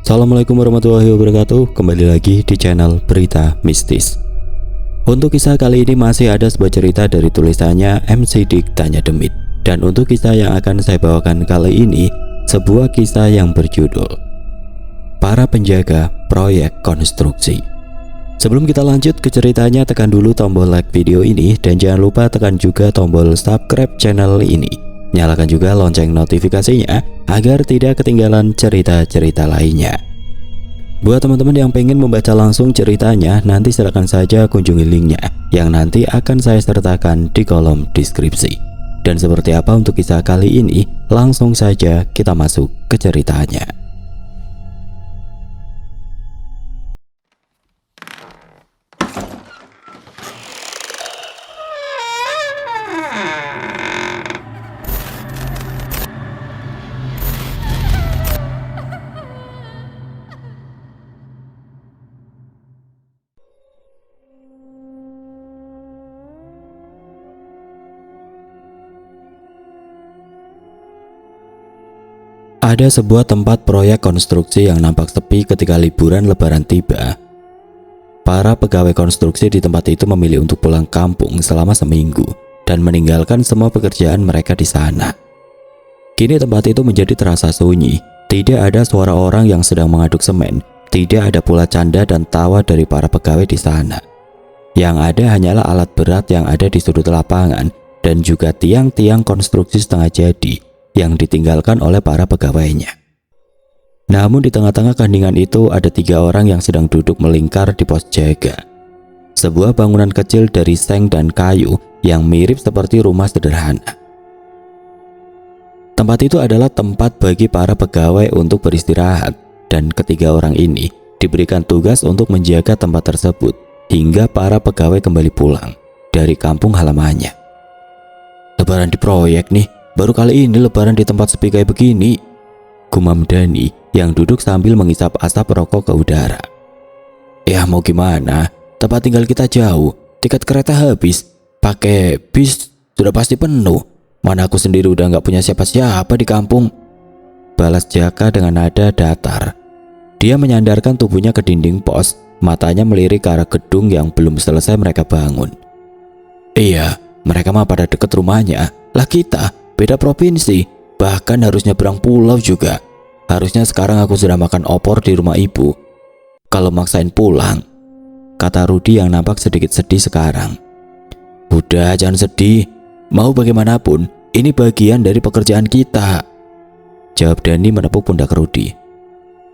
Assalamualaikum warahmatullahi wabarakatuh. Kembali lagi di channel Berita Mistis. Untuk kisah kali ini masih ada sebuah cerita dari tulisannya MC Dik Tanya Demit. Dan untuk kisah yang akan saya bawakan kali ini, sebuah kisah yang berjudul Para Penjaga Proyek Konstruksi. Sebelum kita lanjut ke ceritanya, tekan dulu tombol like video ini dan jangan lupa tekan juga tombol subscribe channel ini. Nyalakan juga lonceng notifikasinya agar tidak ketinggalan cerita-cerita lainnya. Buat teman-teman yang pengen membaca langsung ceritanya, nanti silakan saja kunjungi linknya yang nanti akan saya sertakan di kolom deskripsi. Dan seperti apa untuk kisah kali ini, langsung saja kita masuk ke ceritanya. Ada sebuah tempat proyek konstruksi yang nampak sepi ketika liburan lebaran tiba. Para pegawai konstruksi di tempat itu memilih untuk pulang kampung selama seminggu dan meninggalkan semua pekerjaan mereka di sana. Kini tempat itu menjadi terasa sunyi, tidak ada suara orang yang sedang mengaduk semen, tidak ada pula canda dan tawa dari para pegawai di sana. Yang ada hanyalah alat berat yang ada di sudut lapangan dan juga tiang-tiang konstruksi setengah jadi yang ditinggalkan oleh para pegawainya. Namun di tengah-tengah keheningan itu ada 3 orang yang sedang duduk melingkar di pos jaga. Sebuah bangunan kecil dari seng dan kayu yang mirip seperti rumah sederhana. Tempat itu adalah tempat bagi para pegawai untuk beristirahat dan ketiga orang ini diberikan tugas untuk menjaga tempat tersebut hingga para pegawai kembali pulang dari kampung halamannya. Lebaran di proyek nih. Baru kali ini lebaran di tempat sepi kayak begini, gumam Dani yang duduk sambil mengisap asap rokok ke udara. Ya mau gimana, tempat tinggal kita jauh, tiket kereta habis, pakai bis sudah pasti penuh. Mana aku sendiri udah gak punya siapa-siapa di kampung, balas Jaka dengan nada datar. Dia menyandarkan tubuhnya ke dinding pos, matanya melirik ke arah gedung yang belum selesai mereka bangun. Iya, mereka mah pada deket rumahnya, lah kita beda provinsi, bahkan harus nyebrang pulau juga. Harusnya sekarang aku sudah makan opor di rumah ibu. Kalau maksain pulang, kata Rudi yang nampak sedikit sedih sekarang. Udah jangan sedih, mau bagaimanapun ini bagian dari pekerjaan kita, jawab Dani menepuk pundak Rudi.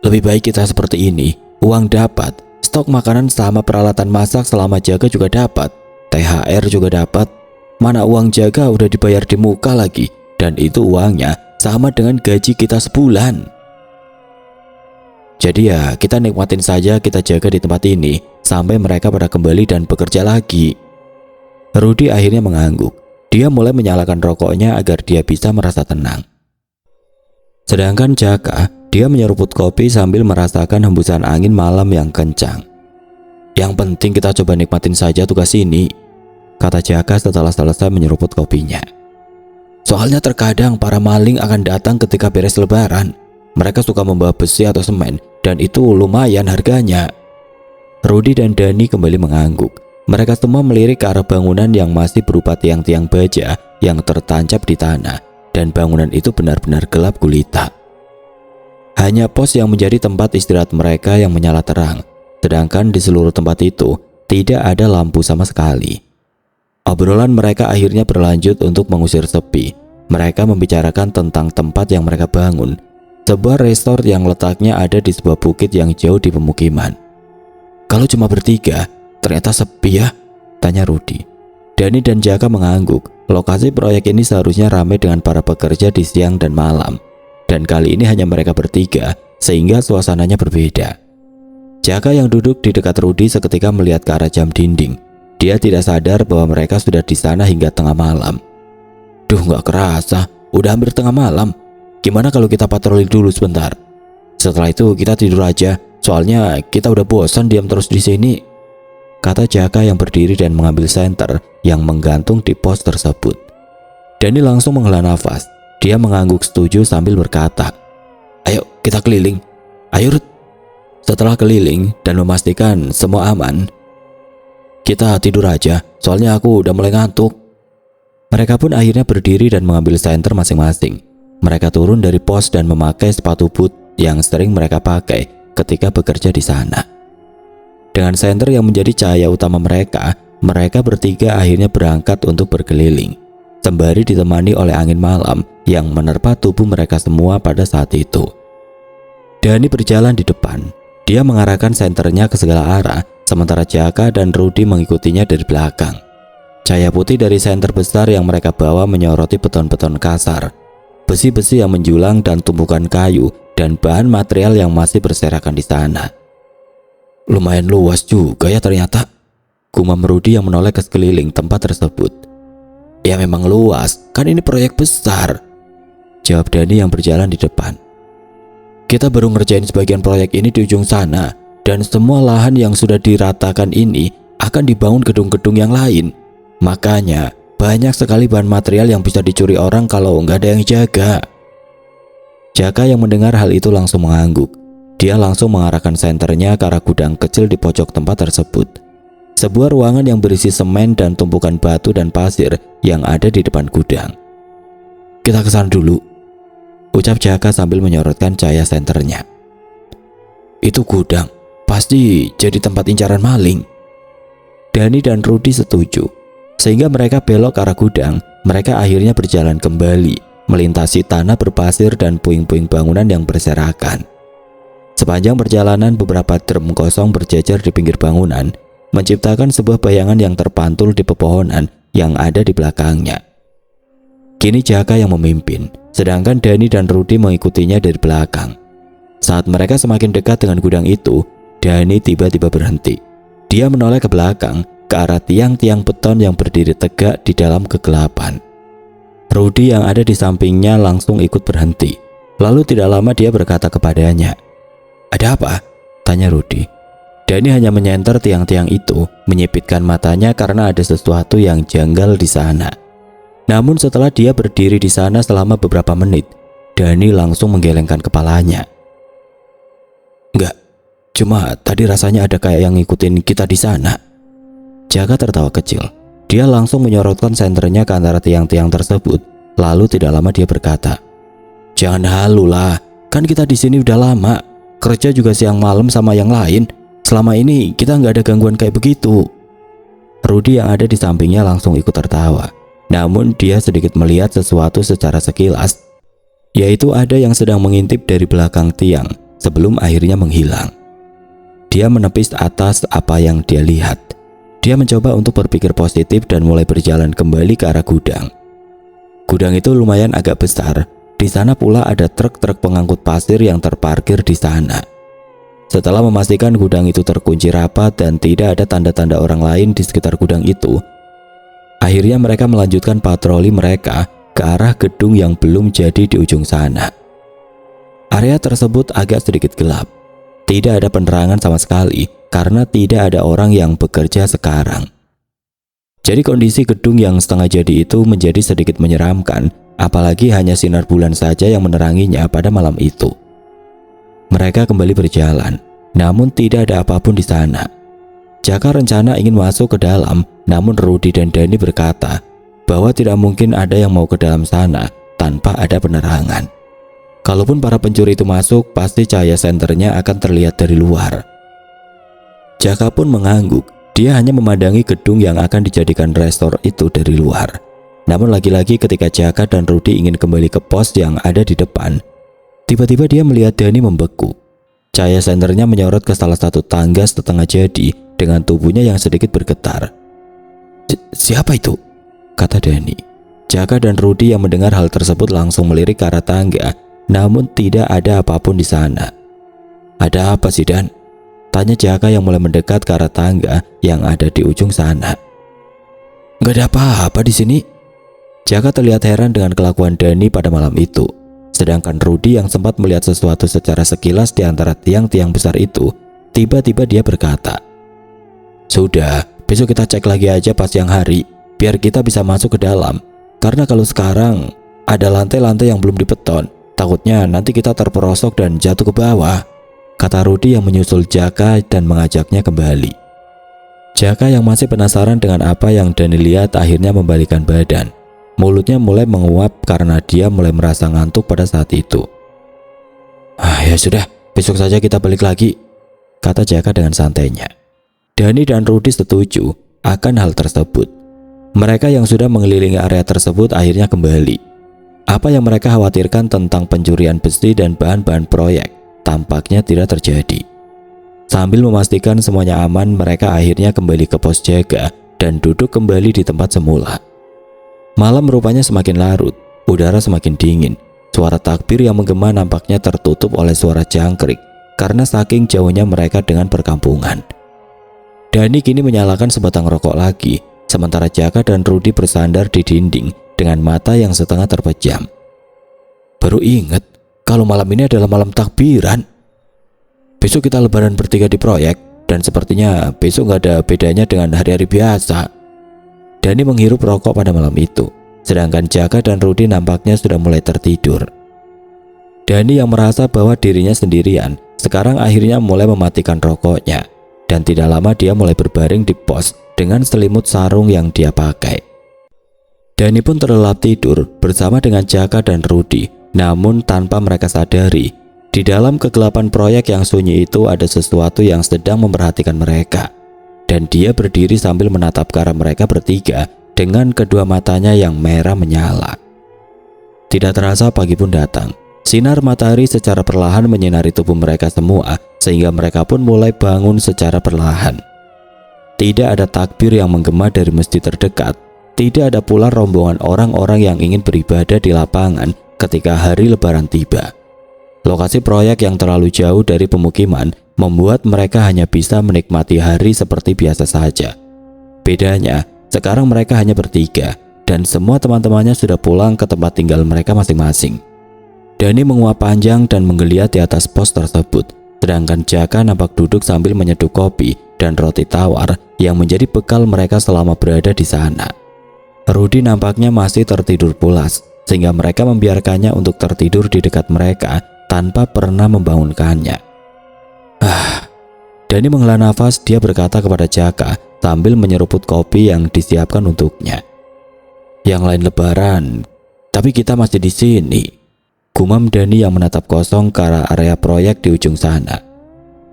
Lebih baik kita seperti ini, uang dapat, stok makanan sama peralatan masak selama jaga juga dapat, THR juga dapat. Mana uang jaga udah dibayar di muka lagi, dan itu uangnya sama dengan gaji kita sebulan. Jadi ya kita nikmatin saja kita jaga di tempat ini sampai mereka pada kembali dan bekerja lagi. Rudi akhirnya mengangguk. Dia mulai menyalakan rokoknya agar dia bisa merasa tenang. Sedangkan Jaka, dia menyeruput kopi sambil merasakan hembusan angin malam yang kencang. Yang penting kita coba nikmatin saja tugas ini, kata Jaka setelah selesai menyeruput kopinya. Soalnya terkadang para maling akan datang ketika beres lebaran. Mereka suka membawa besi atau semen dan itu lumayan harganya. Rudi dan Dani kembali mengangguk. Mereka semua melirik ke arah bangunan yang masih berupa tiang-tiang baja yang tertancap di tanah, dan bangunan itu benar-benar gelap gulita. Hanya pos yang menjadi tempat istirahat mereka yang menyala terang, sedangkan di seluruh tempat itu tidak ada lampu sama sekali. Obrolan mereka akhirnya berlanjut untuk mengusir sepi. Mereka membicarakan tentang tempat yang mereka bangun, sebuah resort yang letaknya ada di sebuah bukit yang jauh di pemukiman. Kalau cuma bertiga, ternyata sepi ya, tanya Rudi. Dani dan Jaka mengangguk. Lokasi proyek ini seharusnya ramai dengan para pekerja di siang dan malam, dan kali ini hanya mereka bertiga, sehingga suasananya berbeda. Jaka yang duduk di dekat Rudi seketika melihat ke arah jam dinding. Dia tidak sadar bahwa mereka sudah di sana hingga tengah malam. Duh, gak kerasa, udah hampir tengah malam. Gimana kalau kita patroli dulu sebentar? Setelah itu kita tidur aja, soalnya kita udah bosan diam terus di sini, kata Jaka yang berdiri dan mengambil senter yang menggantung di pos tersebut. Dani langsung menghela nafas. Dia mengangguk setuju sambil berkata, "Ayo kita keliling. Ayo Rut, Setelah keliling dan memastikan semua aman, kita tidur aja, soalnya aku udah mulai ngantuk. Mereka pun akhirnya berdiri dan mengambil senter masing-masing. Mereka turun dari pos dan memakai sepatu boot yang sering mereka pakai ketika bekerja di sana. Dengan senter yang menjadi cahaya utama mereka, mereka bertiga akhirnya berangkat untuk berkeliling, sembari ditemani oleh angin malam yang menerpa tubuh mereka semua pada saat itu. Dani berjalan di depan. Dia mengarahkan senternya ke segala arah, sementara Jaka dan Rudy mengikutinya dari belakang. Cahaya putih dari senter besar yang mereka bawa menyoroti beton-beton kasar, besi-besi yang menjulang dan tumpukan kayu dan bahan material yang masih berserakan di sana. Lumayan luas juga ya ternyata, gumam Rudy yang menoleh ke sekeliling tempat tersebut. Ya memang luas, kan ini proyek besar, jawab Dani yang berjalan di depan. Kita baru ngerjain sebagian proyek ini di ujung sana, dan semua lahan yang sudah diratakan ini akan dibangun gedung-gedung yang lain. Makanya banyak sekali bahan material yang bisa dicuri orang kalau nggak ada yang jaga. Jaka yang mendengar hal itu langsung mengangguk. Dia langsung mengarahkan senternya ke arah gudang kecil di pojok tempat tersebut. Sebuah ruangan yang berisi semen dan tumpukan batu dan pasir yang ada di depan gudang. Kita kesana dulu, ucap Jaka sambil menyorotkan cahaya senternya. Itu gudang, pasti jadi tempat incaran maling. Dani dan Rudy setuju. Sehingga mereka belok ke arah gudang. Mereka akhirnya berjalan kembali, melintasi tanah berpasir dan puing-puing bangunan yang berserakan. Sepanjang perjalanan beberapa drum kosong berjejer di pinggir bangunan, menciptakan sebuah bayangan yang terpantul di pepohonan yang ada di belakangnya. Kini Jaka yang memimpin, sedangkan Dani dan Rudy mengikutinya dari belakang. Saat mereka semakin dekat dengan gudang itu, Dani tiba-tiba berhenti. Dia menoleh ke belakang, ke arah tiang-tiang beton yang berdiri tegak di dalam kegelapan. Rudy yang ada di sampingnya langsung ikut berhenti. Lalu tidak lama dia berkata kepadanya, "Ada apa?" tanya Rudy. Dani hanya menyenter tiang-tiang itu, menyipitkan matanya karena ada sesuatu yang janggal di sana. Namun setelah dia berdiri di sana selama beberapa menit, Dani langsung menggelengkan kepalanya. "Enggak, cuma tadi rasanya ada kayak yang ngikutin kita di sana." Jaka tertawa kecil. Dia langsung menyorotkan senternya ke antara tiang-tiang tersebut. Lalu tidak lama dia berkata, "Jangan halu lah, kan kita di sini udah lama. Kerja juga siang malam sama yang lain. Selama ini kita nggak ada gangguan kayak begitu." Rudy yang ada di sampingnya langsung ikut tertawa. Namun dia sedikit melihat sesuatu secara sekilas, yaitu ada yang sedang mengintip dari belakang tiang sebelum akhirnya menghilang. Dia menepis atas apa yang dia lihat. Dia mencoba untuk berpikir positif dan mulai berjalan kembali ke arah gudang. Gudang itu lumayan agak besar. Di sana pula ada truk-truk pengangkut pasir yang terparkir di sana. Setelah memastikan gudang itu terkunci rapat dan tidak ada tanda-tanda orang lain di sekitar gudang itu, akhirnya mereka melanjutkan patroli mereka ke arah gedung yang belum jadi di ujung sana. Area tersebut agak sedikit gelap. Tidak ada penerangan sama sekali karena tidak ada orang yang bekerja sekarang. Jadi kondisi gedung yang setengah jadi itu menjadi sedikit menyeramkan, apalagi hanya sinar bulan saja yang meneranginya pada malam itu. Mereka kembali berjalan, namun tidak ada apapun di sana. Jaka rencana ingin masuk ke dalam, namun Rudy dan Dani berkata bahwa tidak mungkin ada yang mau ke dalam sana tanpa ada penerangan. Kalaupun para pencuri itu masuk, pasti cahaya senternya akan terlihat dari luar. Jaka pun mengangguk. Dia hanya memandangi gedung yang akan dijadikan resor itu dari luar. Namun lagi-lagi ketika Jaka dan Rudy ingin kembali ke pos yang ada di depan, tiba-tiba dia melihat Dani membeku. Cahaya senternya menyorot ke salah satu tangga setengah jadi dengan tubuhnya yang sedikit bergetar. "Siapa itu?" kata Dani. Jaka dan Rudy yang mendengar hal tersebut langsung melirik ke arah tangga, namun tidak ada apapun di sana. "Ada apa sih, Dan?" tanya Jaka yang mulai mendekat ke arah tangga yang ada di ujung sana. "Gak ada apa-apa di sini." Jaka terlihat heran dengan kelakuan Dani pada malam itu. Sedangkan Rudy yang sempat melihat sesuatu secara sekilas di antara tiang-tiang besar itu, tiba-tiba dia berkata, "Sudah, besok kita cek lagi aja pas siang hari, biar kita bisa masuk ke dalam. Karena kalau sekarang ada lantai-lantai yang belum dibeton, takutnya nanti kita terperosok dan jatuh ke bawah." kata Rudi yang menyusul Jaka dan mengajaknya kembali. Jaka yang masih penasaran dengan apa yang Dani lihat akhirnya membalikkan badan. Mulutnya mulai menguap karena dia mulai merasa ngantuk pada saat itu. Ya sudah, besok saja kita balik lagi, kata Jaka dengan santainya. Dani dan Rudi setuju akan hal tersebut. Mereka yang sudah mengelilingi area tersebut akhirnya kembali. Apa yang mereka khawatirkan tentang pencurian besi dan bahan-bahan proyek tampaknya tidak terjadi. Sambil memastikan semuanya aman, mereka akhirnya kembali ke pos jaga dan duduk kembali di tempat semula. Malam rupanya semakin larut, udara semakin dingin. Suara takbir yang menggema nampaknya tertutup oleh suara jangkrik karena saking jauhnya mereka dengan perkampungan. Dani kini menyalakan sebatang rokok lagi, sementara Jaka dan Rudi bersandar di dinding dengan mata yang setengah terpejam. Baru ingat kalau malam ini adalah malam takbiran. Besok kita lebaran bertiga di proyek dan sepertinya besok nggak ada bedanya dengan hari-hari biasa. Dani menghirup rokok pada malam itu, sedangkan Jaka dan Rudi nampaknya sudah mulai tertidur. Dani yang merasa bahwa dirinya sendirian sekarang akhirnya mulai mematikan rokoknya. Dan tidak lama dia mulai berbaring di pos dengan selimut sarung yang dia pakai. Dani pun terlelap tidur bersama dengan Jaka dan Rudi. Namun tanpa mereka sadari, di dalam kegelapan proyek yang sunyi itu ada sesuatu yang sedang memperhatikan mereka. Dan dia berdiri sambil menatap ke arah mereka bertiga dengan kedua matanya yang merah menyala. Tidak terasa pagi pun datang. Sinar matahari secara perlahan menyinari tubuh mereka semua sehingga mereka pun mulai bangun secara perlahan. Tidak ada takbir yang menggema dari masjid terdekat. Tidak ada pula rombongan orang-orang yang ingin beribadah di lapangan ketika hari lebaran tiba. Lokasi proyek yang terlalu jauh dari pemukiman membuat mereka hanya bisa menikmati hari seperti biasa saja. Bedanya, sekarang mereka hanya bertiga dan semua teman-temannya sudah pulang ke tempat tinggal mereka masing-masing. Dani menguap panjang dan menggeliat di atas pos tersebut, sedangkan Jaka nampak duduk sambil menyeduh kopi dan roti tawar yang menjadi bekal mereka selama berada di sana. Rudi nampaknya masih tertidur pulas, sehingga mereka membiarkannya untuk tertidur di dekat mereka tanpa pernah membangunkannya. Dani menghela nafas, dia berkata kepada Jaka sambil menyeruput kopi yang disiapkan untuknya. Yang lain lebaran, tapi kita masih di sini. Gumam Dani yang menatap kosong ke arah area proyek di ujung sana.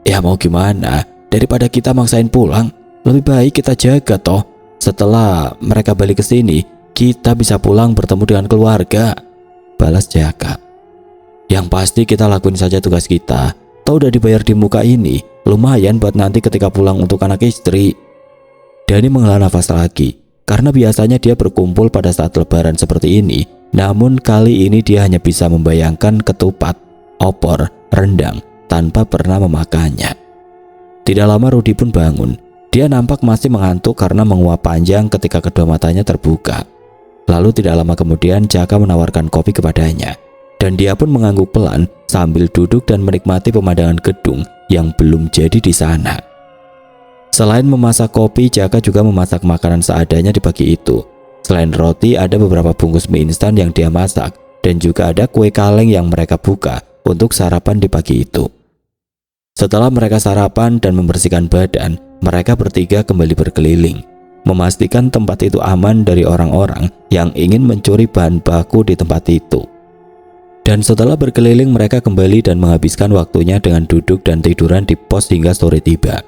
Ya mau gimana, daripada kita maksain pulang, lebih baik kita jaga toh. Setelah mereka balik ke sini, kita bisa pulang bertemu dengan keluarga, balas Jaka. Yang pasti kita lakuin saja tugas kita. Toh udah dibayar di muka ini, lumayan buat nanti ketika pulang untuk anak istri. Dani menghela nafas lagi, karena biasanya dia berkumpul pada saat lebaran seperti ini. Namun kali ini dia hanya bisa membayangkan ketupat, opor, rendang tanpa pernah memakannya. Tidak lama Rudi pun bangun. Dia nampak masih mengantuk karena menguap panjang ketika kedua matanya terbuka. Lalu tidak lama kemudian Jaka menawarkan kopi kepadanya. Dan dia pun mengangguk pelan sambil duduk dan menikmati pemandangan gedung yang belum jadi di sana. Selain memasak kopi, Jaka juga memasak makanan seadanya di pagi itu. Selain roti, ada beberapa bungkus mie instan yang dia masak dan juga ada kue kaleng yang mereka buka untuk sarapan di pagi itu. Setelah mereka sarapan dan membersihkan badan, mereka bertiga kembali berkeliling, memastikan tempat itu aman dari orang-orang yang ingin mencuri bahan baku di tempat itu. Dan setelah berkeliling, mereka kembali dan menghabiskan waktunya dengan duduk dan tiduran di pos hingga sore tiba.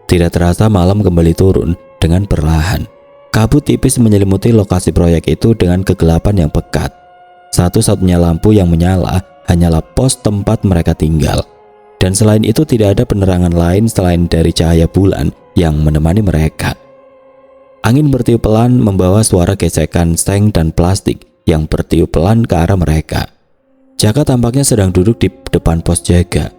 Tidak terasa malam kembali turun dengan perlahan. Kabut tipis menyelimuti lokasi proyek itu dengan kegelapan yang pekat. Satu-satunya lampu yang menyala hanyalah pos tempat mereka tinggal. Dan selain itu tidak ada penerangan lain selain dari cahaya bulan yang menemani mereka. Angin bertiup pelan membawa suara gesekan seng dan plastik yang bertiup pelan ke arah mereka. Jaka tampaknya sedang duduk di depan pos jaga.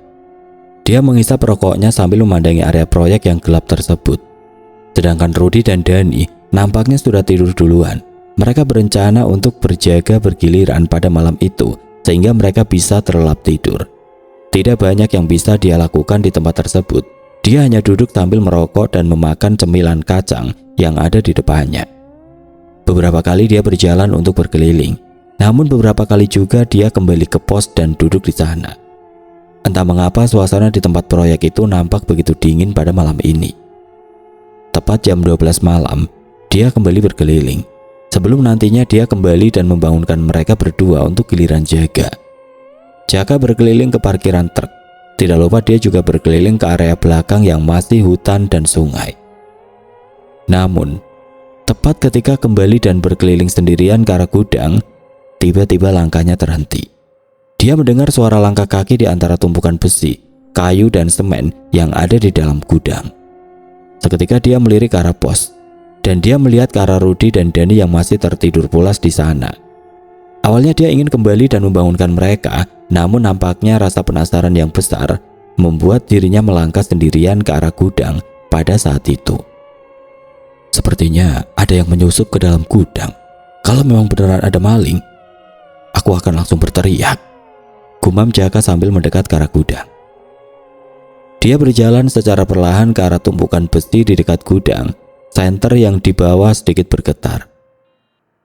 Dia menghisap rokoknya sambil memandangi area proyek yang gelap tersebut. Sedangkan Rudi dan Dani nampaknya sudah tidur duluan. Mereka berencana untuk berjaga bergiliran pada malam itu sehingga mereka bisa terlelap tidur. Tidak banyak yang bisa dia lakukan di tempat tersebut. Dia hanya duduk sambil merokok dan memakan cemilan kacang yang ada di depannya. Beberapa kali dia berjalan untuk berkeliling. Namun beberapa kali juga dia kembali ke pos dan duduk di sana. Entah mengapa suasana di tempat proyek itu nampak begitu dingin pada malam ini. Tepat jam 12 malam, dia kembali berkeliling. Sebelum nantinya dia kembali dan membangunkan mereka berdua untuk giliran Jaka. Jaka berkeliling ke parkiran truk. Tidak lupa dia juga berkeliling ke area belakang yang masih hutan dan sungai. Namun, tepat ketika kembali dan berkeliling sendirian ke arah gudang, tiba-tiba langkahnya terhenti. Dia mendengar suara langkah kaki di antara tumpukan besi, kayu dan semen yang ada di dalam gudang. Seketika dia melirik ke arah pos, dan dia melihat ke arah Rudy dan Dani yang masih tertidur pulas di sana. Awalnya dia ingin kembali dan membangunkan mereka, namun nampaknya rasa penasaran yang besar membuat dirinya melangkah sendirian ke arah gudang pada saat itu. Sepertinya ada yang menyusup ke dalam gudang. Kalau memang beneran ada maling, aku akan langsung berteriak, gumam Jaka sambil mendekat ke arah gudang. Dia berjalan secara perlahan ke arah tumpukan besi di dekat gudang. Senter yang di bawah sedikit bergetar.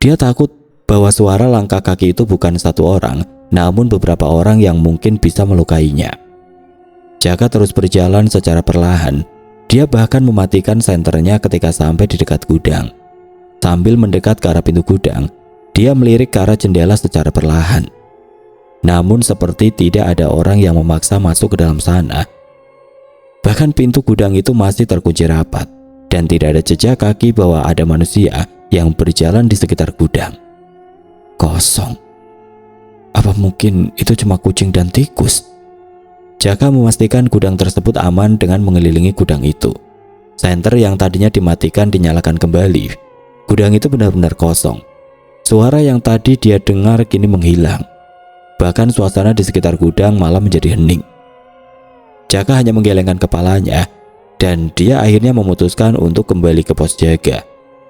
Dia takut bahwa suara langkah kaki itu bukan satu orang, namun beberapa orang yang mungkin bisa melukainya. Jaka terus berjalan secara perlahan. Dia bahkan mematikan senternya ketika sampai di dekat gudang. Sambil mendekat ke arah pintu gudang, dia melirik ke arah jendela secara perlahan. Namun seperti tidak ada orang yang memaksa masuk ke dalam sana. Bahkan pintu gudang itu masih terkunci rapat, dan tidak ada jejak kaki bahwa ada manusia yang berjalan di sekitar gudang. Kosong. Apa mungkin itu cuma kucing dan tikus? Jaka memastikan gudang tersebut aman dengan mengelilingi gudang itu. Senter yang tadinya dimatikan dinyalakan kembali. Gudang itu benar-benar kosong. Suara yang tadi dia dengar kini menghilang. Bahkan suasana di sekitar gudang malah menjadi hening. Jaka hanya menggelengkan kepalanya, dan dia akhirnya memutuskan untuk kembali ke pos jaga.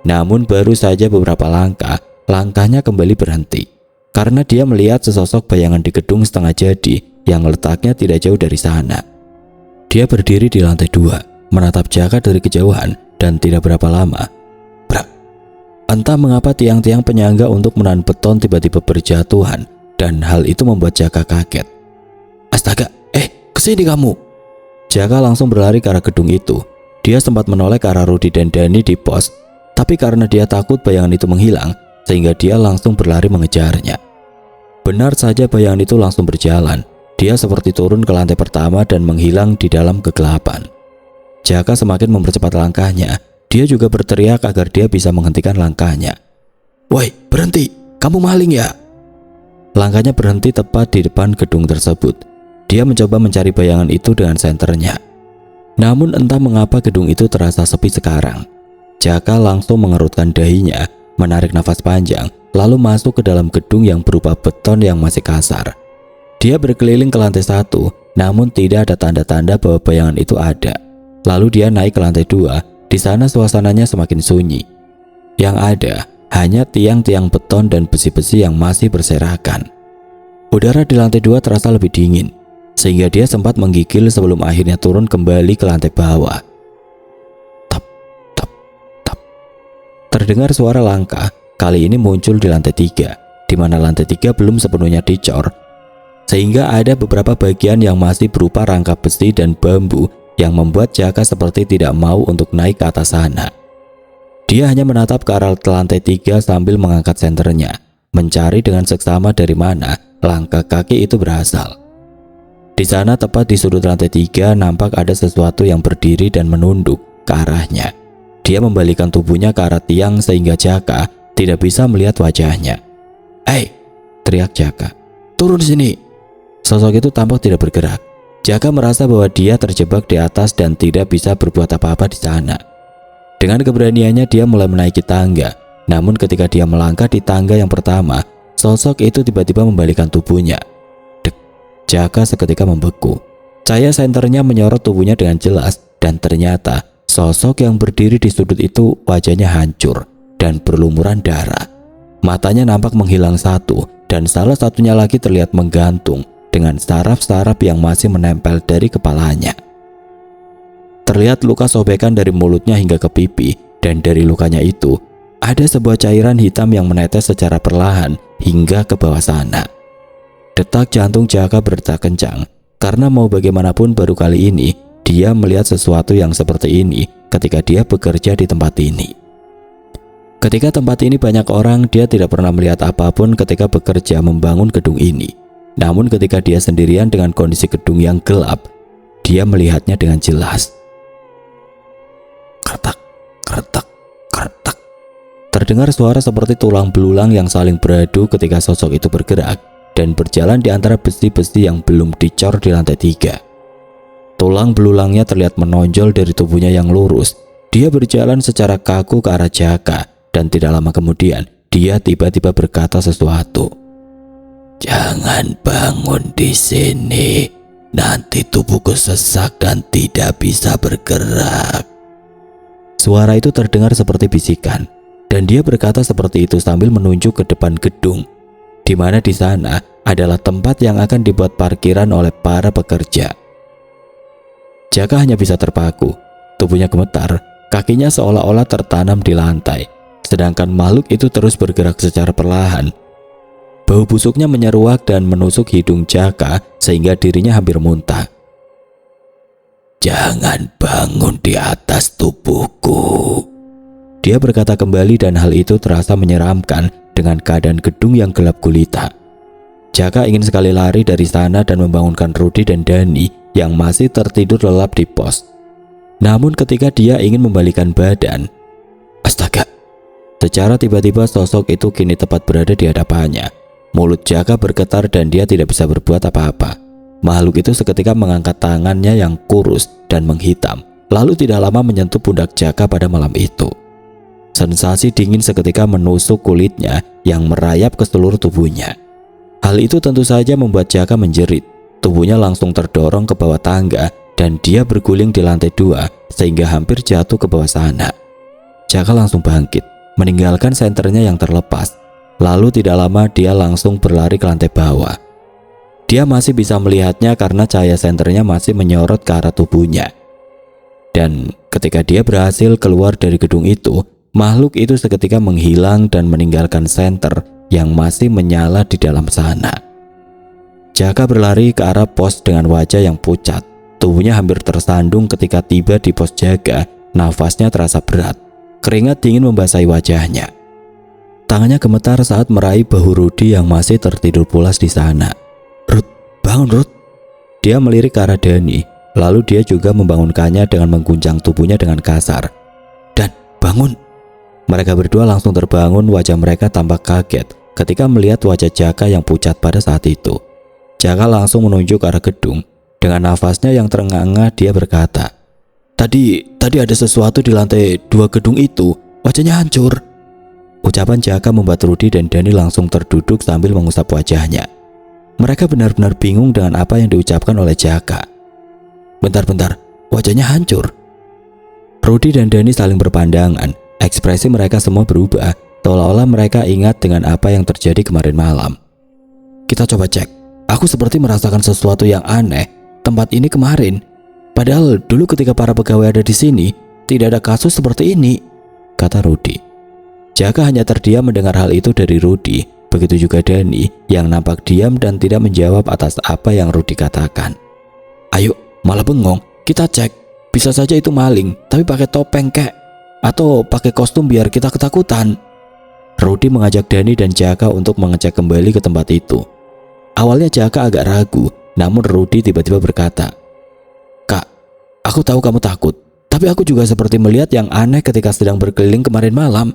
Namun baru saja beberapa langkah, langkahnya kembali berhenti. Karena dia melihat sesosok bayangan di gedung setengah jadi yang letaknya tidak jauh dari sana. Dia berdiri di lantai 2, menatap Jaka dari kejauhan, dan tidak berapa lama, brak. Entah mengapa tiang-tiang penyangga untuk menahan beton tiba-tiba berjatuhan, dan hal itu membuat Jaka kaget. Astaga, kesini kamu! Jaka langsung berlari ke arah gedung itu. Dia sempat menoleh ke arah Rudy dan Dani di pos, tapi karena dia takut bayangan itu menghilang, sehingga dia langsung berlari mengejarnya. Benar saja bayangan itu langsung berjalan. Dia seperti turun ke lantai pertama dan menghilang di dalam kegelapan. Jaka semakin mempercepat langkahnya. Dia juga berteriak agar dia bisa menghentikan langkahnya. Woi, berhenti! Kamu maling ya? Langkahnya berhenti tepat di depan gedung tersebut. Dia mencoba mencari bayangan itu dengan senternya. Namun entah mengapa gedung itu terasa sepi sekarang. Jaka langsung mengerutkan dahinya, menarik nafas panjang, lalu masuk ke dalam gedung yang berupa beton yang masih kasar. Dia berkeliling ke lantai 1, namun tidak ada tanda-tanda bahwa bayangan itu ada. Lalu dia naik ke lantai 2, di sana suasananya semakin sunyi. Yang ada hanya tiang-tiang beton dan besi-besi yang masih berserakan. Udara di lantai 2 terasa lebih dingin, sehingga dia sempat menggigil sebelum akhirnya turun kembali ke lantai bawah. Tap, tap, tap. Terdengar suara langkah, kali ini muncul di lantai 3, di mana lantai 3 belum sepenuhnya dicor, sehingga ada beberapa bagian yang masih berupa rangka besi dan bambu yang membuat Jaka seperti tidak mau untuk naik ke atas sana. Dia hanya menatap ke arah lantai 3 sambil mengangkat senternya, mencari dengan seksama dari mana langkah kaki itu berasal. Di sana tepat di sudut lantai 3 nampak ada sesuatu yang berdiri dan menunduk ke arahnya. Dia membalikkan tubuhnya ke arah tiang sehingga Jaka tidak bisa melihat wajahnya. "Hei!" teriak Jaka. "Turun sini!" Sosok itu tampak tidak bergerak. Jaka merasa bahwa dia terjebak di atas dan tidak bisa berbuat apa-apa di sana. Dengan keberaniannya dia mulai menaiki tangga. Namun ketika dia melangkah di tangga yang pertama, sosok itu tiba-tiba membalikkan tubuhnya. Dek, Jaka seketika membeku. Cahaya senternya menyorot tubuhnya dengan jelas, dan ternyata sosok yang berdiri di sudut itu wajahnya hancur dan berlumuran darah. Matanya nampak menghilang satu, dan salah satunya lagi terlihat menggantung dengan saraf-saraf yang masih menempel dari kepalanya. Terlihat luka sobekan dari mulutnya hingga ke pipi, dan dari lukanya itu ada sebuah cairan hitam yang menetes secara perlahan hingga ke bawah sana. Detak jantung Jaka berdetak kencang. Karena mau bagaimanapun baru kali ini dia melihat sesuatu yang seperti ini ketika dia bekerja di tempat ini. Ketika tempat ini banyak orang, dia tidak pernah melihat apapun ketika bekerja membangun gedung ini. Namun ketika dia sendirian dengan kondisi gedung yang gelap, dia melihatnya dengan jelas. Kertak, kertak, kertak. Terdengar suara seperti tulang belulang yang saling beradu ketika sosok itu bergerak dan berjalan di antara besi-besi yang belum dicor di lantai 3. Tulang belulangnya terlihat menonjol dari tubuhnya yang lurus. Dia berjalan secara kaku ke arah Jaka dan tidak lama kemudian dia tiba-tiba berkata sesuatu. Jangan bangun di sini, nanti tubuhku sesak dan tidak bisa bergerak. Suara itu terdengar seperti bisikan dan dia berkata seperti itu sambil menunjuk ke depan gedung, di mana di sana adalah tempat yang akan dibuat parkiran oleh para pekerja. Jaka hanya bisa terpaku, tubuhnya gemetar, kakinya seolah-olah tertanam di lantai, sedangkan makhluk itu terus bergerak secara perlahan. Bau busuknya menyeruak dan menusuk hidung Jaka sehingga dirinya hampir muntah. Jangan bangun di atas tubuhku, dia berkata kembali dan hal itu terasa menyeramkan dengan keadaan gedung yang gelap gulita. Jaka ingin sekali lari dari sana dan membangunkan Rudy dan Dani yang masih tertidur lelap di pos. Namun ketika dia ingin membalikan badan, astaga! Secara tiba-tiba sosok itu kini tepat berada di hadapannya. Mulut Jaka bergetar dan dia tidak bisa berbuat apa-apa. Makhluk itu seketika mengangkat tangannya yang kurus dan menghitam, lalu tidak lama menyentuh pundak Jaka pada malam itu. Sensasi dingin seketika menusuk kulitnya yang merayap ke seluruh tubuhnya. Hal itu tentu saja membuat Jaka menjerit. Tubuhnya langsung terdorong ke bawah tangga dan dia berguling di lantai 2 sehingga hampir jatuh ke bawah sana. Jaka langsung bangkit, meninggalkan senternya yang terlepas. Lalu tidak lama dia langsung berlari ke lantai bawah. Dia masih bisa melihatnya karena cahaya senternya masih menyorot ke arah tubuhnya. Dan ketika dia berhasil keluar dari gedung itu, makhluk itu seketika menghilang dan meninggalkan senter yang masih menyala di dalam sana. Jaka berlari ke arah pos dengan wajah yang pucat. Tubuhnya hampir tersandung ketika tiba di pos jaga. Nafasnya terasa berat. Keringat dingin membasahi wajahnya. Tangannya gemetar saat meraih bahu Rudy yang masih tertidur pulas di sana. Rud, bangun Rud. Dia melirik ke arah Dani. Lalu dia juga membangunkannya dengan mengguncang tubuhnya dengan kasar. Dan bangun. Mereka berdua langsung terbangun, wajah mereka tampak kaget ketika melihat wajah Jaka yang pucat pada saat itu. Jaka langsung menunjuk ke arah gedung. Dengan nafasnya yang terengah-engah dia berkata, Tadi ada sesuatu di lantai 2 gedung itu. Wajahnya hancur. Ucapan Jaka membuat Rudy dan Dani langsung terduduk sambil mengusap wajahnya. Mereka benar-benar bingung dengan apa yang diucapkan oleh Jaka. Bentar, wajahnya hancur. Rudy dan Dani saling berpandangan. Ekspresi mereka semua berubah, seolah-olah mereka ingat dengan apa yang terjadi kemarin malam. Kita coba cek. Aku seperti merasakan sesuatu yang aneh tempat ini kemarin. Padahal dulu ketika para pegawai ada di sini, tidak ada kasus seperti ini, kata Rudy. Jaka hanya terdiam mendengar hal itu dari Rudy. Begitu juga Dani yang nampak diam dan tidak menjawab atas apa yang Rudy katakan. Ayo, malah bengong. Kita cek. Bisa saja itu maling, tapi pakai topeng kek. Atau pakai kostum biar kita ketakutan. Rudy mengajak Dani dan Jaka untuk mengecek kembali ke tempat itu. Awalnya Jaka agak ragu, namun Rudy tiba-tiba berkata, Kak, aku tahu kamu takut, tapi aku juga seperti melihat yang aneh ketika sedang berkeliling kemarin malam.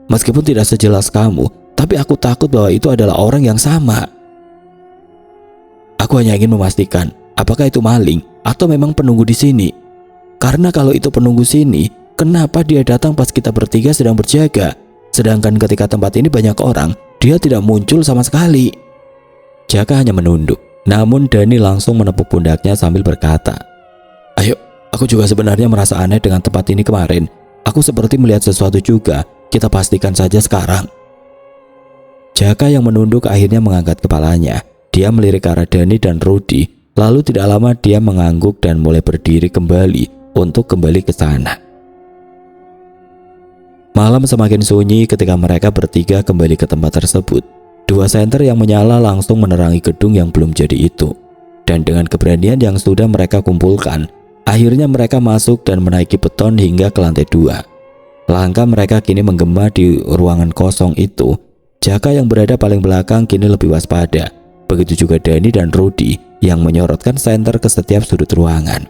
Meskipun tidak sejelas kamu, tapi aku takut bahwa itu adalah orang yang sama. Aku hanya ingin memastikan apakah itu maling atau memang penunggu di sini. Karena kalau itu penunggu sini, kenapa dia datang pas kita bertiga sedang berjaga? Sedangkan ketika tempat ini banyak orang, dia tidak muncul sama sekali. Jaka hanya menunduk, namun Dani langsung menepuk pundaknya sambil berkata, Ayo, aku juga sebenarnya merasa aneh dengan tempat ini kemarin. Aku seperti melihat sesuatu juga. Kita pastikan saja sekarang. Jaka yang menunduk akhirnya mengangkat kepalanya. Dia melirik ke arah Dani dan Rudy. Lalu tidak lama dia mengangguk dan mulai berdiri kembali untuk kembali ke sana. Malam semakin sunyi ketika mereka bertiga kembali ke tempat tersebut. Dua senter yang menyala langsung menerangi gedung yang belum jadi itu. Dan dengan keberanian yang sudah mereka kumpulkan, akhirnya mereka masuk dan menaiki beton hingga ke lantai 2. Langkah mereka kini menggema di ruangan kosong itu. Jaka yang berada paling belakang kini lebih waspada. Begitu juga Dani dan Rudy yang menyorotkan senter ke setiap sudut ruangan.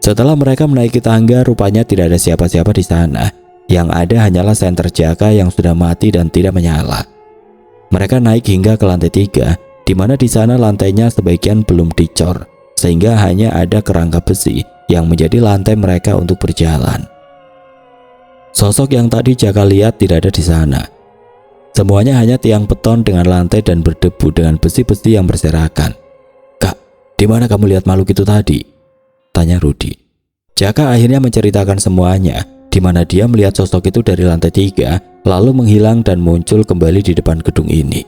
Setelah mereka menaiki tangga, rupanya tidak ada siapa-siapa di sana. Yang ada hanyalah senter Jaka yang sudah mati dan tidak menyala. Mereka naik hingga ke lantai 3, di mana di sana lantainya sebagian belum dicor, sehingga hanya ada kerangka besi yang menjadi lantai mereka untuk berjalan. Sosok yang tadi Jaka lihat tidak ada di sana. Semuanya hanya tiang beton dengan lantai dan berdebu dengan besi-besi yang berserakan. "Kak, di mana kamu lihat makhluk itu tadi?" tanya Rudy. Jaka akhirnya menceritakan semuanya, di mana dia melihat sosok itu dari lantai 3, lalu menghilang dan muncul kembali di depan gedung ini.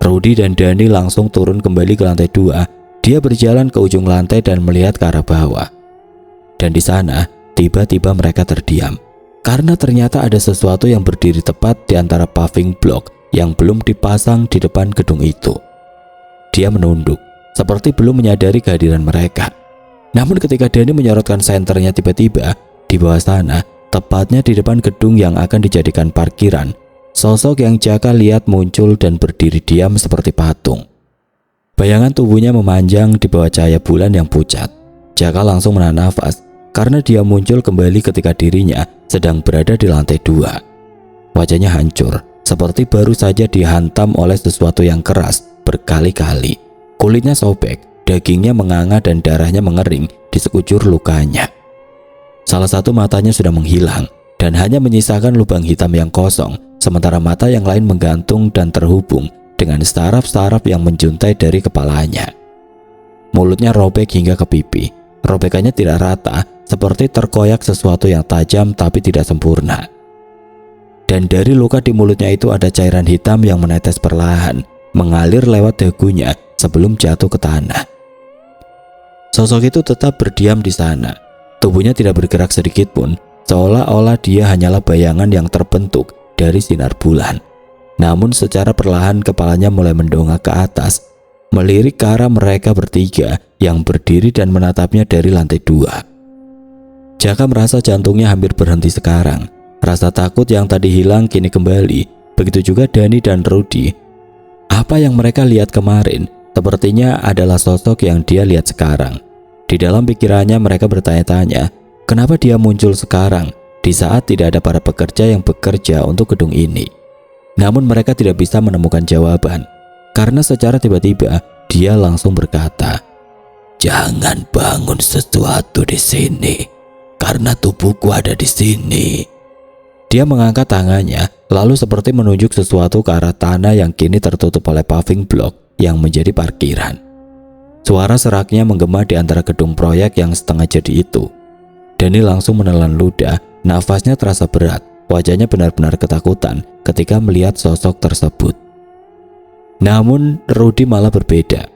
Rudy dan Dani langsung turun kembali ke lantai 2. Dia berjalan ke ujung lantai dan melihat ke arah bawah. Dan di sana, tiba-tiba mereka terdiam. Karena ternyata ada sesuatu yang berdiri tepat di antara paving block yang belum dipasang di depan gedung itu. Dia menunduk, seperti belum menyadari kehadiran mereka. Namun ketika Dani menyorotkan senternya tiba-tiba, di bawah sana, tepatnya di depan gedung yang akan dijadikan parkiran, sosok yang Jaka lihat muncul dan berdiri diam seperti patung. Bayangan tubuhnya memanjang di bawah cahaya bulan yang pucat. Jaka langsung menahan nafas karena dia muncul kembali ketika dirinya sedang berada di lantai 2. Wajahnya hancur, seperti baru saja dihantam oleh sesuatu yang keras berkali-kali. Kulitnya sobek, dagingnya menganga dan darahnya mengering di sekujur lukanya. Salah satu matanya sudah menghilang dan hanya menyisakan lubang hitam yang kosong, sementara mata yang lain menggantung dan terhubung dengan saraf-saraf yang menjuntai dari kepalanya. Mulutnya robek hingga ke pipi. Robekannya tidak rata, seperti terkoyak sesuatu yang tajam tapi tidak sempurna. Dan dari luka di mulutnya itu ada cairan hitam yang menetes perlahan, mengalir lewat dagunya sebelum jatuh ke tanah. Sosok itu tetap berdiam di sana. Tubuhnya tidak bergerak sedikit pun, seolah-olah dia hanyalah bayangan yang terbentuk dari sinar bulan. Namun secara perlahan kepalanya mulai mendongak ke atas, melirik ke arah mereka bertiga yang berdiri dan menatapnya dari lantai 2. Jaka merasa jantungnya hampir berhenti sekarang. Rasa takut yang tadi hilang kini kembali. Begitu juga Dani dan Rudy. Apa yang mereka lihat kemarin sepertinya adalah sosok yang dia lihat sekarang. Di dalam pikirannya mereka bertanya-tanya, kenapa dia muncul sekarang di saat tidak ada para pekerja yang bekerja untuk gedung ini. Namun mereka tidak bisa menemukan jawaban. Karena secara tiba-tiba dia langsung berkata, "Jangan bangun sesuatu di sini, karena tubuhku ada di sini." Dia mengangkat tangannya, lalu seperti menunjuk sesuatu ke arah tanah yang kini tertutup oleh paving block yang menjadi parkiran. Suara seraknya menggema di antara gedung proyek yang setengah jadi itu. Dani langsung menelan ludah, nafasnya terasa berat, wajahnya benar-benar ketakutan ketika melihat sosok tersebut. Namun Rudy malah berbeda.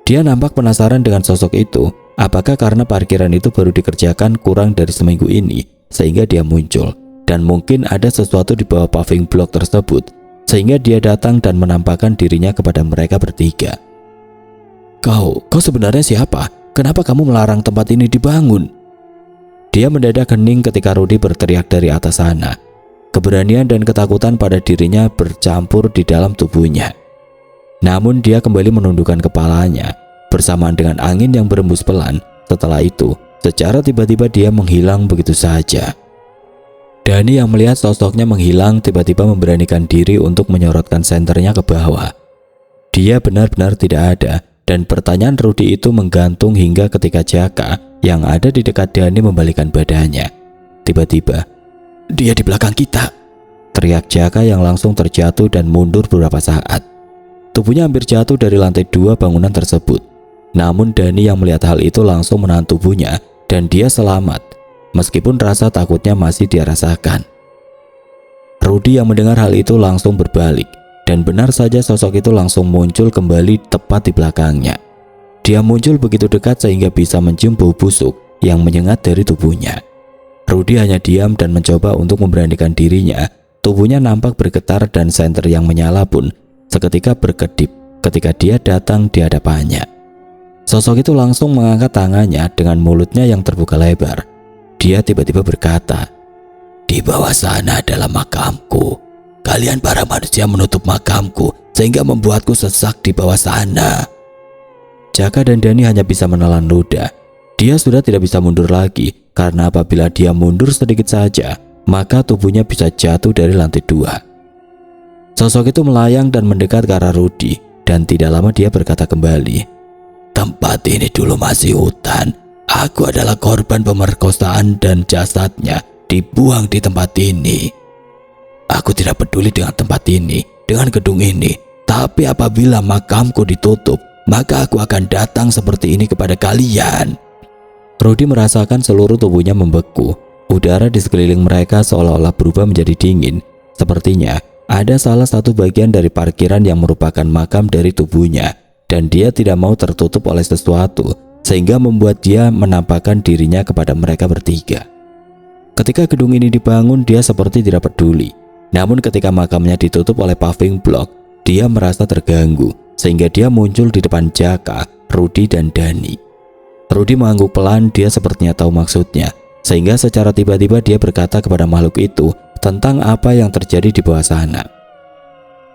Dia nampak penasaran dengan sosok itu. Apakah karena parkiran itu baru dikerjakan kurang dari seminggu ini sehingga dia muncul, dan mungkin ada sesuatu di bawah paving block tersebut sehingga dia datang dan menampakkan dirinya kepada mereka bertiga. Kau sebenarnya siapa? Kenapa kamu melarang tempat ini dibangun?" Dia mendadak hening ketika Rudy berteriak dari atas sana. Keberanian dan ketakutan pada dirinya bercampur di dalam tubuhnya. Namun dia kembali menundukkan kepalanya bersamaan dengan angin yang berembus pelan. Setelah itu, secara tiba-tiba dia menghilang begitu saja. Dani yang melihat sosoknya menghilang tiba-tiba memberanikan diri untuk menyorotkan senternya ke bawah. Dia benar-benar tidak ada, dan pertanyaan Rudy itu menggantung hingga ketika Jaka yang ada di dekat Dani membalikkan badannya. Tiba-tiba, "Dia di belakang kita!" teriak Jaka yang langsung terjatuh dan mundur beberapa saat. Tubuhnya hampir jatuh dari lantai 2 bangunan tersebut. Namun Dani yang melihat hal itu langsung menahan tubuhnya dan dia selamat, meskipun rasa takutnya masih dia rasakan. Rudy yang mendengar hal itu langsung berbalik, dan benar saja sosok itu langsung muncul kembali tepat di belakangnya. Dia muncul begitu dekat sehingga bisa mencium bau busuk yang menyengat dari tubuhnya. Rudy hanya diam dan mencoba untuk memberanikan dirinya. Tubuhnya nampak bergetar dan senter yang menyala pun seketika berkedip ketika dia datang di hadapannya. Sosok itu langsung mengangkat tangannya dengan mulutnya yang terbuka lebar. Dia tiba-tiba berkata, "Di bawah sana adalah makamku. Kalian para manusia menutup makamku sehingga membuatku sesak di bawah sana." Jaka dan Dani hanya bisa menelan ludah. Dia sudah tidak bisa mundur lagi karena apabila dia mundur sedikit saja, maka tubuhnya bisa jatuh dari lantai 2. Sosok itu melayang dan mendekat ke arah Rudy dan tidak lama dia berkata kembali, "Tempat ini dulu masih hutan. Aku adalah korban pemerkosaan dan jasadnya dibuang di tempat ini. Aku tidak peduli dengan tempat ini, dengan gedung ini. Tapi apabila makamku ditutup, maka aku akan datang seperti ini kepada kalian." Rudy merasakan seluruh tubuhnya membeku. Udara di sekeliling mereka seolah-olah berubah menjadi dingin. Sepertinya ada salah satu bagian dari parkiran yang merupakan makam dari tubuhnya, dan dia tidak mau tertutup oleh sesuatu, sehingga membuat dia menampakkan dirinya kepada mereka bertiga. Ketika gedung ini dibangun, dia seperti tidak peduli. Namun ketika makamnya ditutup oleh paving block, dia merasa terganggu, sehingga dia muncul di depan Jaka, Rudy, dan Dani. Rudy mengangguk pelan, dia sepertinya tahu maksudnya, sehingga secara tiba-tiba dia berkata kepada makhluk itu tentang apa yang terjadi di bawah sana.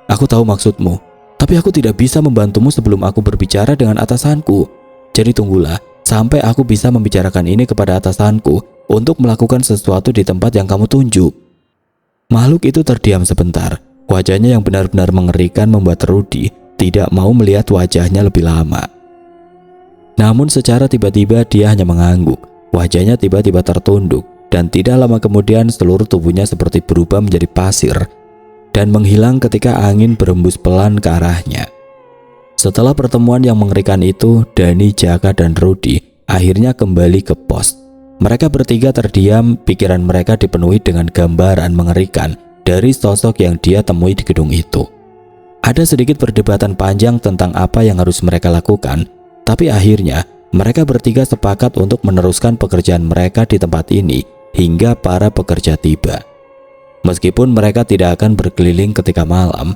"Aku tahu maksudmu, tapi aku tidak bisa membantumu sebelum aku berbicara dengan atasanku. Jadi tunggulah sampai aku bisa membicarakan ini kepada atasanku untuk melakukan sesuatu di tempat yang kamu tunjuk." Makhluk itu terdiam sebentar. Wajahnya yang benar-benar mengerikan membuat Rudy tidak mau melihat wajahnya lebih lama. Namun secara tiba-tiba dia hanya mengangguk. Wajahnya tiba-tiba tertunduk dan tidak lama kemudian seluruh tubuhnya seperti berubah menjadi pasir dan menghilang ketika angin berembus pelan ke arahnya. Setelah pertemuan yang mengerikan itu, Dani, Jaka, dan Rudy akhirnya kembali ke pos. Mereka bertiga terdiam, pikiran mereka dipenuhi dengan gambaran mengerikan dari sosok yang dia temui di gedung itu. Ada sedikit perdebatan panjang tentang apa yang harus mereka lakukan, tapi akhirnya mereka bertiga sepakat untuk meneruskan pekerjaan mereka di tempat ini hingga para pekerja tiba. Meskipun mereka tidak akan berkeliling ketika malam,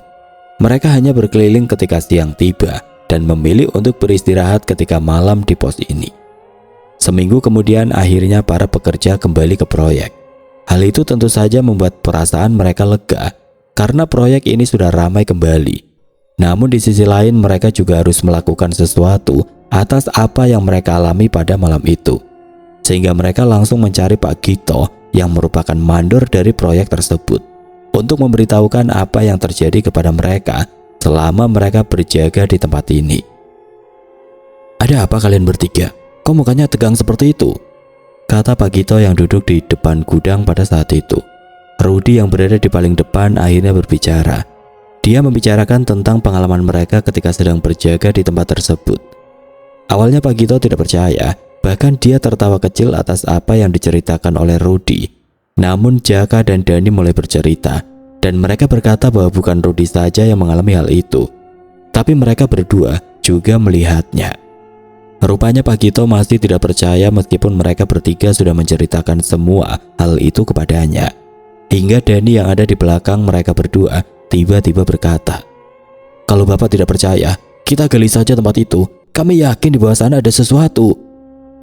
mereka hanya berkeliling ketika siang tiba dan memilih untuk beristirahat ketika malam di pos ini. Seminggu kemudian akhirnya para pekerja kembali ke proyek. Hal itu tentu saja membuat perasaan mereka lega karena proyek ini sudah ramai kembali. Namun di sisi lain mereka juga harus melakukan sesuatu atas apa yang mereka alami pada malam itu. Sehingga mereka langsung mencari Pak Gito yang merupakan mandor dari proyek tersebut untuk memberitahukan apa yang terjadi kepada mereka selama mereka berjaga di tempat ini. "Ada apa kalian bertiga? Kok mukanya tegang seperti itu?" kata Pak Gito yang duduk di depan gudang pada saat itu. Rudy yang berada di paling depan akhirnya berbicara. Dia membicarakan tentang pengalaman mereka ketika sedang berjaga di tempat tersebut. Awalnya Pak Gito tidak percaya, bahkan dia tertawa kecil atas apa yang diceritakan oleh Rudy. Namun Jaka dan Dani mulai bercerita, dan mereka berkata bahwa bukan Rudy saja yang mengalami hal itu, tapi mereka berdua juga melihatnya. Rupanya Pak Gito masih tidak percaya meskipun mereka bertiga sudah menceritakan semua hal itu kepadanya. Hingga Dani yang ada di belakang mereka berdua tiba-tiba berkata, "Kalau Bapak tidak percaya, kita gali saja tempat itu. Kami yakin di bawah sana ada sesuatu.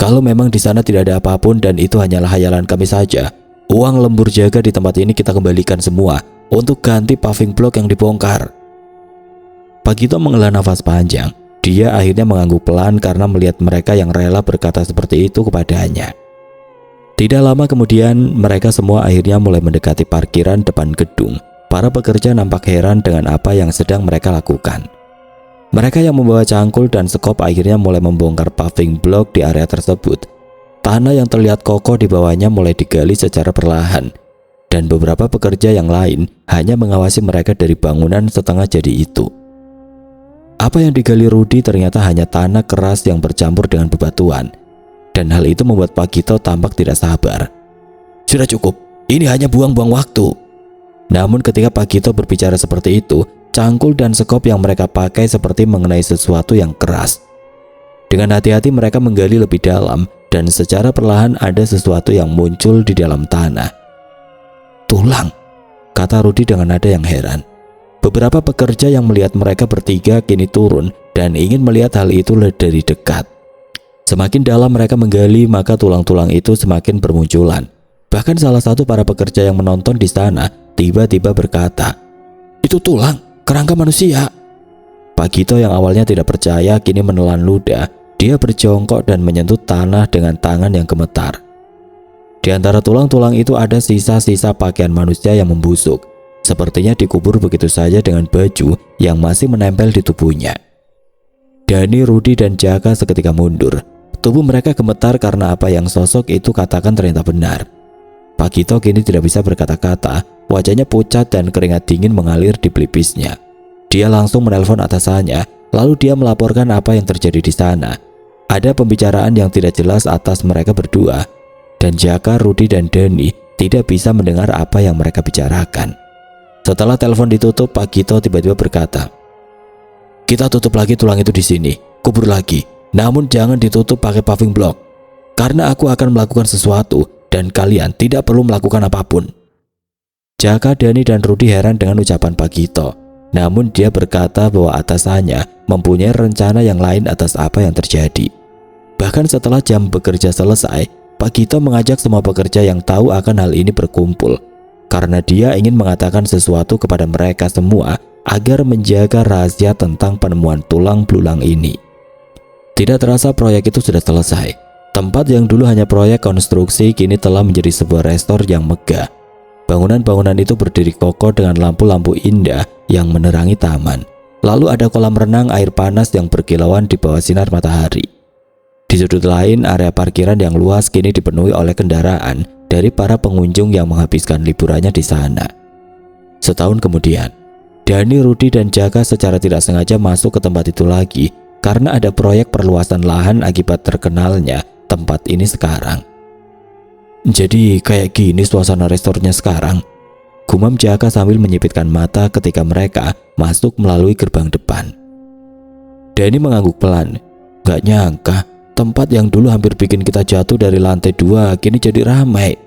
Kalau memang di sana tidak ada apapun dan itu hanyalah hayalan kami saja, uang lembur jaga di tempat ini kita kembalikan semua untuk ganti paving block yang dibongkar." Pak Gito menghela nafas panjang. Dia akhirnya mengangguk pelan karena melihat mereka yang rela berkata seperti itu kepadanya. Tidak lama kemudian mereka semua akhirnya mulai mendekati parkiran depan gedung. Para pekerja nampak heran dengan apa yang sedang mereka lakukan. Mereka yang membawa cangkul dan sekop akhirnya mulai membongkar paving block di area tersebut. Tanah yang terlihat kokoh di bawahnya mulai digali secara perlahan. Dan beberapa pekerja yang lain hanya mengawasi mereka dari bangunan setengah jadi itu. Apa yang digali Rudy ternyata hanya tanah keras yang bercampur dengan bebatuan. Dan hal itu membuat Pak Gito tampak tidak sabar. "Sudah cukup, ini hanya buang-buang waktu." Namun ketika Pak Gito berbicara seperti itu, cangkul dan sekop yang mereka pakai seperti mengenai sesuatu yang keras. Dengan hati-hati mereka menggali lebih dalam dan secara perlahan ada sesuatu yang muncul di dalam tanah. "Tulang," kata Rudy dengan nada yang heran. Beberapa pekerja yang melihat mereka bertiga kini turun dan ingin melihat hal itu dari dekat. Semakin dalam mereka menggali, maka tulang-tulang itu semakin bermunculan. Bahkan salah satu para pekerja yang menonton di sana tiba-tiba berkata, "Itu tulang, kerangka manusia." Pak Gito yang awalnya tidak percaya kini menelan ludah. Dia berjongkok dan menyentuh tanah dengan tangan yang gemetar. Di antara tulang-tulang itu ada sisa-sisa pakaian manusia yang membusuk. Sepertinya dikubur begitu saja dengan baju yang masih menempel di tubuhnya. Dani, Rudi, dan Jaka seketika mundur. Tubuh mereka gemetar karena apa yang sosok itu katakan ternyata benar. Pak Gito kini tidak bisa berkata-kata, wajahnya pucat dan keringat dingin mengalir di pelipisnya. Dia langsung menelpon atasannya, lalu dia melaporkan apa yang terjadi di sana. Ada pembicaraan yang tidak jelas atas mereka berdua, dan Jaka, Rudi, dan Dani tidak bisa mendengar apa yang mereka bicarakan. Setelah telepon ditutup, Pak Gito tiba-tiba berkata, "Kita tutup lagi tulang itu di sini, kubur lagi. Namun jangan ditutup pakai paving block, karena aku akan melakukan sesuatu dan kalian tidak perlu melakukan apapun." Jaka, Dani, dan Rudi heran dengan ucapan Pak Gito. Namun dia berkata bahwa atasannya mempunyai rencana yang lain atas apa yang terjadi. Bahkan setelah jam bekerja selesai, Pak Gito mengajak semua pekerja yang tahu akan hal ini berkumpul, karena dia ingin mengatakan sesuatu kepada mereka semua agar menjaga rahasia tentang penemuan tulang belulang ini. Tidak terasa proyek itu sudah selesai. Tempat yang dulu hanya proyek konstruksi kini telah menjadi sebuah restor yang megah. Bangunan-bangunan itu berdiri kokoh dengan lampu-lampu indah yang menerangi taman. Lalu ada kolam renang air panas yang berkilauan di bawah sinar matahari. Di sudut lain, area parkiran yang luas kini dipenuhi oleh kendaraan dari para pengunjung yang menghabiskan liburannya di sana. Setahun kemudian, Dani, Rudi, dan Jaka secara tidak sengaja masuk ke tempat itu lagi karena ada proyek perluasan lahan akibat terkenalnya tempat ini sekarang. "Jadi kayak gini suasana restornya sekarang," gumam Jaka sambil menyipitkan mata ketika mereka masuk melalui gerbang depan. Dani mengangguk pelan. "Gak nyangka, tempat yang dulu hampir bikin kita jatuh dari lantai 2 kini jadi ramai."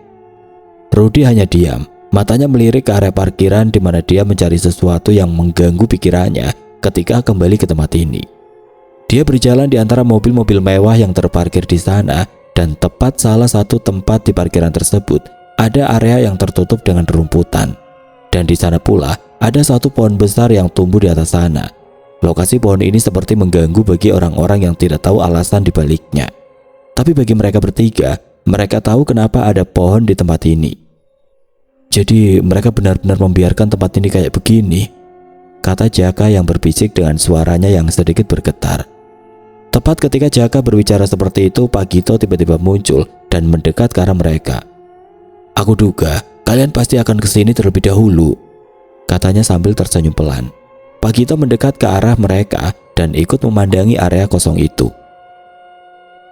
Rudi hanya diam, matanya melirik ke area parkiran di mana dia mencari sesuatu yang mengganggu pikirannya ketika kembali ke tempat ini. Dia berjalan di antara mobil-mobil mewah yang terparkir di sana, dan tepat salah satu tempat di parkiran tersebut ada area yang tertutup dengan rumputan. Dan di sana pula ada satu pohon besar yang tumbuh di atas sana. Lokasi pohon ini seperti mengganggu bagi orang-orang yang tidak tahu alasan di baliknya. Tapi bagi mereka bertiga, mereka tahu kenapa ada pohon di tempat ini. "Jadi mereka benar-benar membiarkan tempat ini kayak begini," kata Jaka yang berbisik dengan suaranya yang sedikit bergetar. Tepat ketika Jaka berbicara seperti itu, Pak Gito tiba-tiba muncul dan mendekat ke arah mereka. "Aku duga kalian pasti akan kesini terlebih dahulu," katanya sambil tersenyum pelan. Pak Gito mendekat ke arah mereka dan ikut memandangi area kosong itu.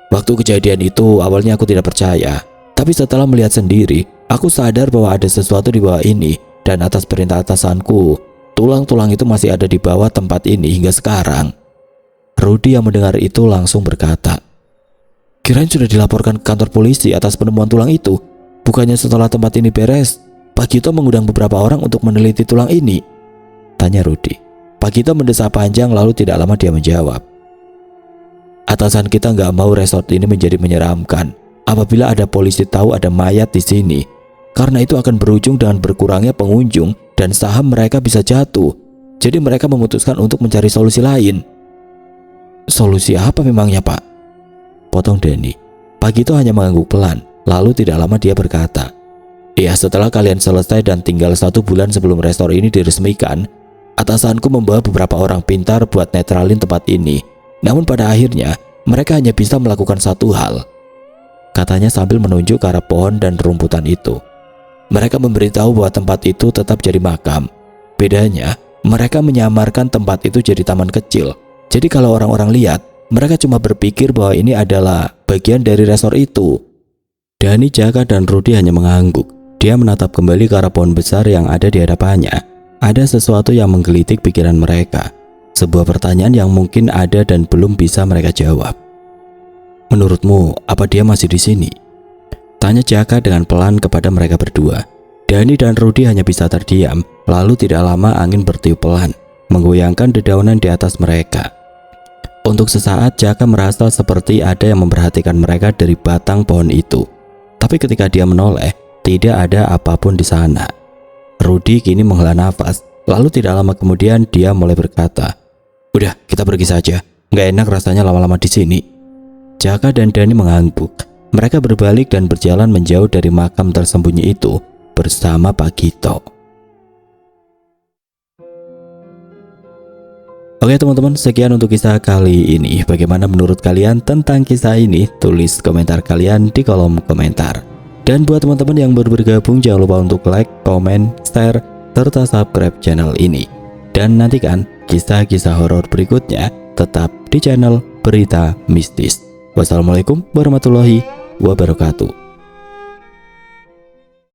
"Waktu kejadian itu awalnya aku tidak percaya, tapi setelah melihat sendiri, aku sadar bahwa ada sesuatu di bawah ini, dan atas perintah atasanku, tulang-tulang itu masih ada di bawah tempat ini hingga sekarang." Rudi yang mendengar itu langsung berkata, "Kirain sudah dilaporkan ke kantor polisi atas penemuan tulang itu. Bukannya setelah tempat ini beres, Pak Gito mengundang beberapa orang untuk meneliti tulang ini?" tanya Rudi. Pak Gito mendesah panjang lalu tidak lama dia menjawab, "Atasan kita nggak mau resort ini menjadi menyeramkan apabila ada polisi tahu ada mayat di sini. Karena itu akan berujung dengan berkurangnya pengunjung dan saham mereka bisa jatuh. Jadi mereka memutuskan untuk mencari solusi lain." "Solusi apa memangnya, Pak?" potong Dani. Pak Gito hanya mengangguk pelan, lalu tidak lama dia berkata, "Ya, setelah kalian selesai dan tinggal 1 bulan sebelum restor ini diresmikan, atasanku membawa beberapa orang pintar buat netralin tempat ini. Namun pada akhirnya mereka hanya bisa melakukan satu hal," katanya sambil menunjuk ke arah pohon dan rumputan itu. "Mereka memberitahu bahwa tempat itu tetap jadi makam. Bedanya, mereka menyamarkan tempat itu jadi taman kecil. Jadi kalau orang-orang lihat, mereka cuma berpikir bahwa ini adalah bagian dari resor itu." Dani, Jaka, dan Rudi hanya mengangguk. Dia menatap kembali ke arah pohon besar yang ada di hadapannya. Ada sesuatu yang menggelitik pikiran mereka. Sebuah pertanyaan yang mungkin ada dan belum bisa mereka jawab. "Menurutmu, apa dia masih di sini?" tanya Jaka dengan pelan kepada mereka berdua. Dani dan Rudi hanya bisa terdiam, lalu tidak lama angin bertiup pelan, menggoyangkan dedaunan di atas mereka. Untuk sesaat Jaka merasa seperti ada yang memperhatikan mereka dari batang pohon itu. Tapi ketika dia menoleh, tidak ada apapun di sana. Rudy kini menghela nafas, lalu tidak lama kemudian dia mulai berkata, "Udah, kita pergi saja. Nggak enak rasanya lama-lama di sini." Jaka dan Dani mengangguk. Mereka berbalik dan berjalan menjauh dari makam tersembunyi itu bersama Pak Gito. Oke teman-teman, sekian untuk kisah kali ini. Bagaimana menurut kalian tentang kisah ini? Tulis komentar kalian di kolom komentar. Dan buat teman-teman yang baru bergabung, jangan lupa untuk like, komen, share, serta subscribe channel ini. Dan nantikan kisah-kisah horor berikutnya tetap di channel Berita Mistis. Wassalamualaikum warahmatullahi wabarakatuh.